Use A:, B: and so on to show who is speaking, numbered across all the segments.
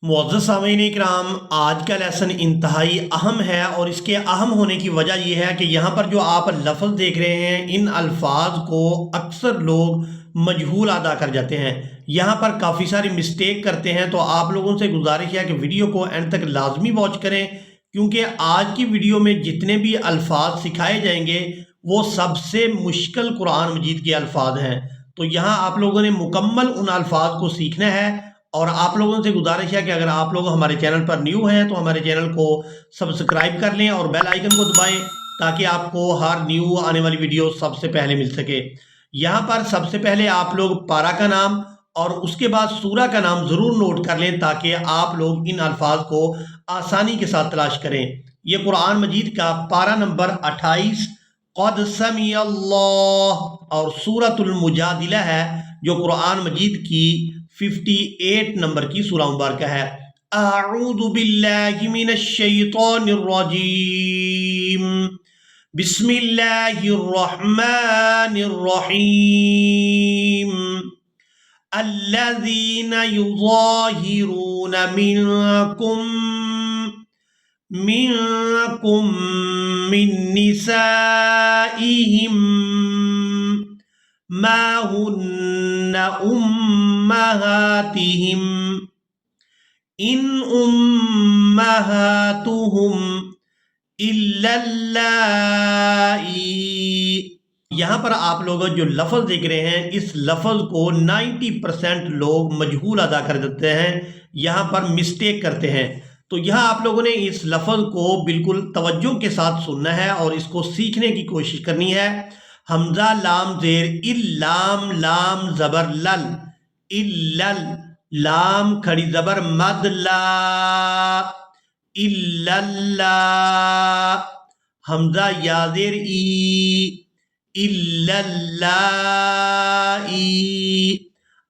A: मुअज़्ज़ज़ सामीन इकराम, आज का लेसन इंतहाई अहम है और इसके अहम होने की वजह यह है कि यहाँ पर जो आप लफ्ज़ देख रहे हैं, इन अल्फाज को अक्सर लोग मजहूल अदा कर जाते हैं। यहाँ पर काफ़ी सारी मिस्टेक करते हैं, तो आप लोगों से गुजारिश है कि वीडियो को एंड तक लाजमी वॉच करें, क्योंकि आज की वीडियो में जितने भी अल्फाज सिखाए जाएंगे वो सबसे मुश्किल कुरान मजीद के अल्फाज हैं। तो यहाँ आप लोगों ने मुकम्मल उन अल्फाज को सीखना है। और आप लोगों से गुजारिश है कि अगर आप लोग हमारे चैनल पर न्यू हैं तो हमारे चैनल को सब्सक्राइब कर लें और बेल आइकन को दबाएं, ताकि आपको हर न्यू आने वाली वीडियो सबसे पहले मिल सके। यहाँ पर सबसे पहले आप लोग पारा का नाम और उसके बाद सूरा का नाम ज़रूर नोट कर लें, ताकि आप लोग इन अल्फाज को आसानी के साथ तलाश करें। ये कुरान मजीद का पारा नंबर 28 क़द समी अल्लाह और सूरतुल मुजादिला है, जो कुरान मजीद की 58 नंबर की सूरा मुबारक है। अऊज़ु बिल्लाहि मिनश शैतानिर रजीम, बिस्मिल्लाहिर रहमानिर रहीम, अल्लज़ीना युज़ाहिरून मिनकुम मिन निसाइहिम मा हुन्ना उम्महातिहिम इन उम्महातुहुम इल्लल्लाही। यहाँ पर आप लोग जो लफ्ज़ देख रहे हैं, इस लफ्ज़ को 90% लोग मजहूल अदा कर देते हैं, यहाँ पर मिस्टेक करते हैं। तो यहाँ आप लोगों ने इस लफ्ज़ को बिल्कुल तवज्जो के साथ सुनना है और इसको सीखने की कोशिश करनी है। हमजा लाम जेर इल्लाम, लाम ज़बर लल, इल्लल, लाम खड़ी ज़बर मद ला, इल्लल्ला, हमजा या जेर ई, इल्लल्लाही।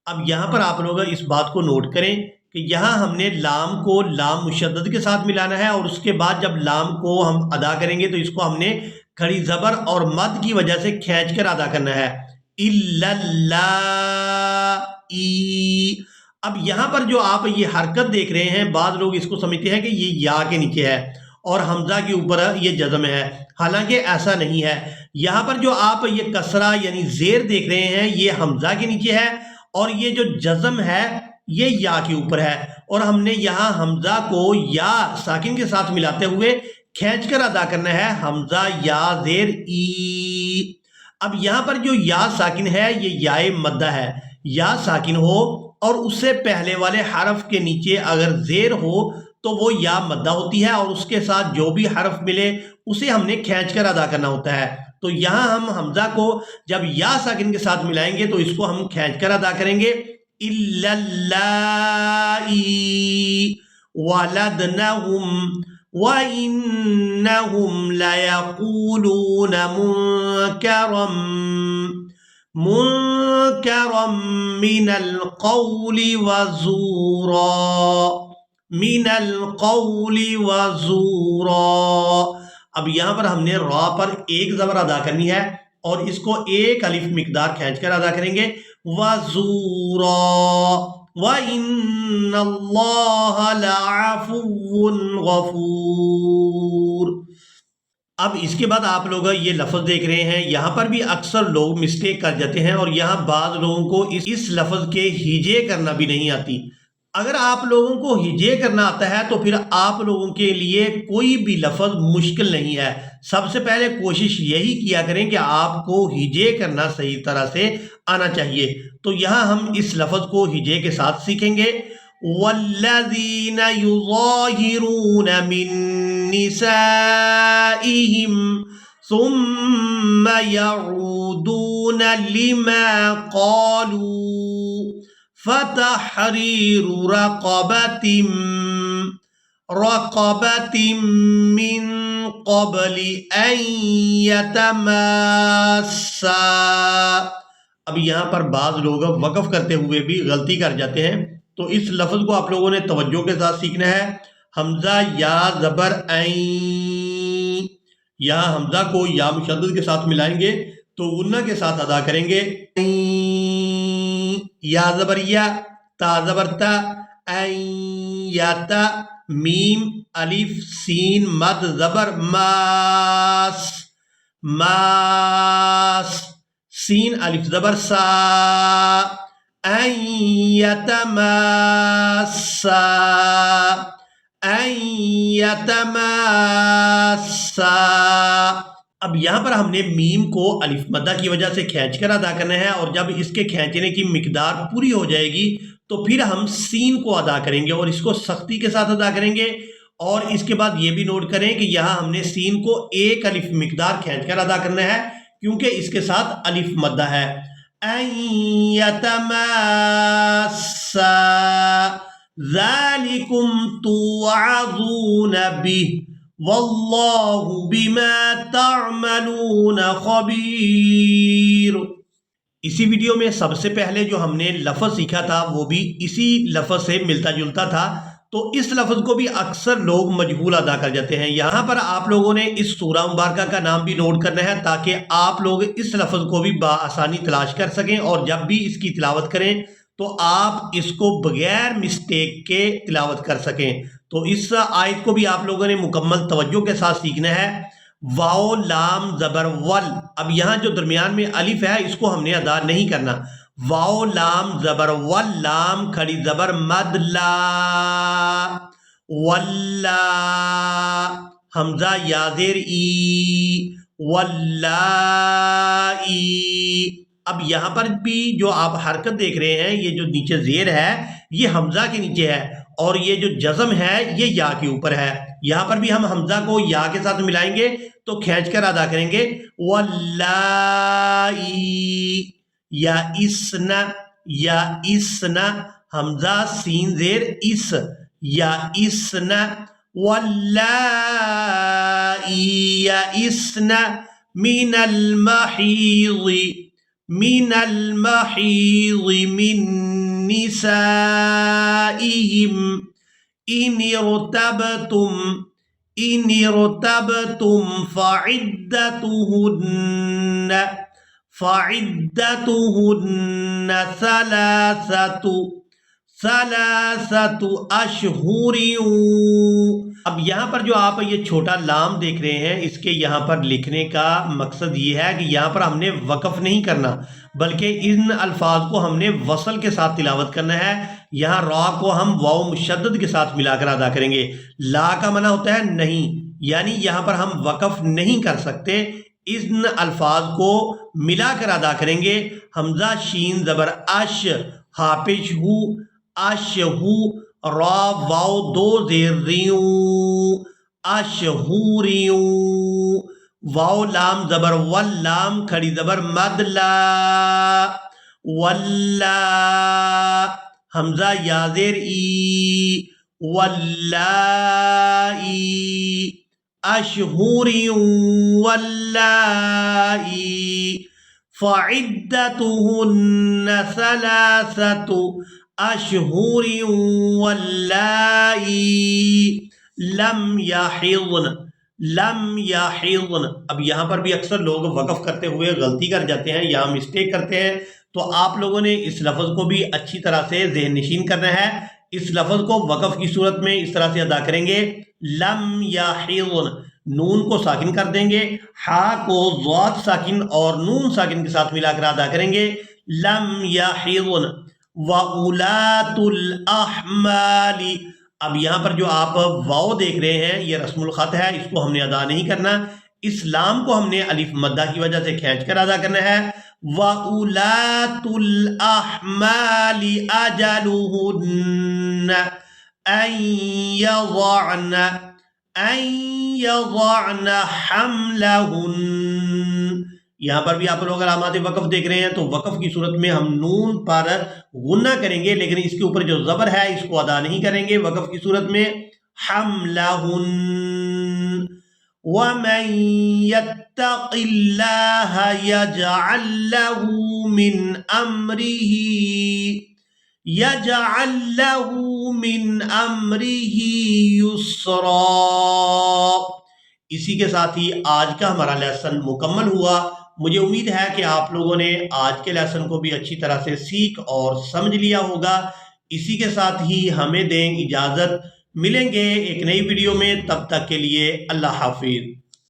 A: अब यहाँ पर आप लोग इस बात को नोट करें कि यहाँ हमने लाम को लाम मुशद्दद के साथ मिलाना है, और उसके बाद जब लाम को हम अदा करेंगे तो इसको हमने खड़ी ज़बर और मद की वजह से खींच कर अदा करना है, इल्लल्लाही। अब यहाँ पर जो आप ये हरकत देख रहे हैं, बाद लोग इसको समझते हैं कि ये या के नीचे है और हमजा के ऊपर ये जज़म है, हालांकि ऐसा नहीं है। यहाँ पर जो आप ये कसरा यानी ज़ेर देख रहे हैं, ये हमजा के नीचे है और ये जो जज़म है ये या के ऊपर है, और हमने यहाँ हमजा को या साकिन के साथ मिलाते हुए खींच कर अदा करना है, हमजा या ज़ेर ई। अब यहाँ पर जो या साकिन है ये याए मद्दा है। या साकिन हो और उससे पहले वाले हरफ के नीचे अगर ज़ेर हो तो वो या मद्दा होती है, और उसके साथ जो भी हरफ मिले उसे हमने खींच कर अदा करना होता है। तो यहाँ हम हमजा को जब या साकिन के साथ मिलाएंगे तो इसको हम खींच कर अदा करेंगे, इल्लल्लाही वलदनहुम व इन्नहुम लयक़ूलून मुनकरम मिनल क़ौलि वज़ूरा, मिनल क़ौलि वज़ूरा। अब यहाँ पर हमने रा पर एक ज़बर अदा करनी है और इसको एक अलिफ मिकदार खींच कर अदा करेंगे, वज़ूरा, व इन्नल्लाह लअफ़ुव्वुन गफ़ूर। अब इसके बाद आप लोग ये लफ्ज़ देख रहे हैं, यहाँ पर भी अक्सर लोग मिस्टेक कर जाते हैं और यहाँ बाद लोगों को इस लफ्ज़ के हिजे करना भी नहीं आती। अगर आप लोगों को हिजे करना आता है तो फिर आप लोगों के लिए कोई भी लफ्ज़ मुश्किल नहीं है। सबसे पहले कोशिश यही किया करें कि आपको हिजे करना सही तरह से आना चाहिए। तो यहाँ हम इस लफ्ज़ को हिजे के साथ सीखेंगे, वल्लज़ीना युज़ाहिरून मिन निसाइहिम सुम्मा यऊदून लिमा क़ालू फ़तहरीरु रक़बतिम मिन क़ब्लि अन यतमास्सा। अब यहाँ पर बाज़ लोग वक़फ़ करते हुए भी गलती कर जाते हैं, तो इस लफ्ज़ को आप लोगों ने तवज्जो के साथ सीखना है। हमज़ा या ज़बर ऐं, यहाँ हमज़ा को या मुशद्दद के साथ मिलाएंगे तो गुन्ना के साथ अदा करेंगे, या ज़बर या, ता ज़बर ता, یتا میم الف سین مد زبر ماس ماس سین الف زبر سا ان یتماسا ان یتماسا۔ اب یہاں پر ہم نے میم کو الف مدہ کی وجہ سے کھینچ کر ادا کرنا ہے، اور جب اس کے کھینچنے کی مقدار پوری ہو جائے گی تو پھر ہم سین کو ادا کریں گے اور اس کو سختی کے ساتھ ادا کریں گے۔ اور اس کے بعد یہ بھی نوٹ کریں کہ یہاں ہم نے سین کو ایک الف مقدار کھینچ کر ادا کرنا ہے کیونکہ اس کے ساتھ الف مدہ ہے۔ ان یتماسا ذالکم توعظون بہ واللہ بما تعملون خبیر۔ اسی ویڈیو میں سب سے پہلے جو ہم نے لفظ سیکھا تھا وہ بھی اسی لفظ سے ملتا جلتا تھا، تو اس لفظ کو بھی اکثر لوگ مجہول ادا کر جاتے ہیں۔ یہاں پر آپ لوگوں نے اس سورہ مبارکہ کا نام بھی نوٹ کرنا ہے تاکہ آپ لوگ اس لفظ کو بھی بآسانی تلاش کر سکیں، اور جب بھی اس کی تلاوت کریں تو آپ اس کو بغیر مسٹیک کے تلاوت کر سکیں۔ تو اس آیت کو بھی آپ لوگوں نے مکمل توجہ کے ساتھ سیکھنا ہے۔ واو لام زبر ول، اب یہاں جو درمیان میں الف ہے اس کو ہم نے ادا نہیں کرنا۔ واو لام زبر ول لام کھڑی زبر مد لا ولا حمزہ یا زیر ای ولائی۔ اب یہاں پر بھی جو آپ حرکت دیکھ رہے ہیں، یہ جو نیچے زیر ہے یہ حمزہ کے نیچے ہے، اور یہ جو جزم ہے یہ یا کے اوپر ہے۔ یہاں پر بھی ہم حمزہ کو یا کے ساتھ ملائیں گے تو کھینچ کر ادا کریں گے ولائی یا اسنا یا اسنا حمزہ سین زیر اس یا اسنا ولائی یا اسنا من المحیض من المحیض من نسائهم ان ارتبتم فعدتهن ثلاثة اشہر۔ اب یہاں پر جو آپ یہ چھوٹا لام دیکھ رہے ہیں، اس کے یہاں پر لکھنے کا مقصد یہ ہے کہ یہاں پر ہم نے وقف نہیں کرنا بلکہ ان الفاظ کو ہم نے وصل کے ساتھ تلاوت کرنا ہے۔ یہاں را کو ہم واو مشدد کے ساتھ ملا کر ادا کریں گے۔ لا کا معنی ہوتا ہے نہیں، یعنی یہاں پر ہم وقف نہیں کر سکتے، ان الفاظ کو ملا کر ادا کریں گے۔ حمزہ شین زبر اش حاپش ہو اش ہو را واو دو زیر ریوں اشہوریوں واو لام زبر ول لام کھڑی زبر مد لا ولا حمزہ یا زیر ای ولائی اشہوریوں ولائی فعدتهن ثلاثة اشہر واللائی لم یحضن۔ اب یہاں پر بھی اکثر لوگ وقف کرتے ہوئے غلطی کر جاتے ہیں، یہاں مسٹیک کرتے ہیں، تو آپ لوگوں نے اس لفظ کو بھی اچھی طرح سے ذہن نشین کرنا ہے۔ اس لفظ کو وقف کی صورت میں اس طرح سے ادا کریں گے، لم یحضن، نون کو ساکن کر دیں گے، ہا کو ضاد ساکن اور نون ساکن کے ساتھ ملا کر ادا کریں گے، لم یحضن وَأُولَاتُ الْأَحْمَالِ۔ اب یہاں پر جو آپ واو دیکھ رہے ہیں یہ رسم الخط ہے، اس کو ہم نے ادا نہیں کرنا، اس لام کو ہم نے الف مدہ کی وجہ سے کھینچ کر ادا کرنا ہے۔ وَأُولَاتُ الْأَحْمَالِ أَجَلُهُنَّ أَن يَضَعْنَ حَمْلَهُنَّ۔ یہاں پر بھی آپ لوگ علامات وقف دیکھ رہے ہیں، تو وقف کی صورت میں ہم نون پر غنہ کریں گے، لیکن اس کے اوپر جو زبر ہے اس کو ادا نہیں کریں گے وقف کی صورت میں۔ حملہن وَمَن يَتَّقِ اللَّهَ يَجْعَل لَّهُ مِّنْ أَمْرِهِ يُسْرًا۔ اسی کے ساتھ ہی آج کا ہمارا لیسن مکمل ہوا۔ مجھے امید ہے کہ آپ لوگوں نے آج کے لیسن کو بھی اچھی طرح سے سیکھ اور سمجھ لیا ہوگا۔ اسی کے ساتھ ہی ہمیں دیں اجازت، ملیں گے ایک نئی ویڈیو میں، تب تک کے لیے اللہ حافظ۔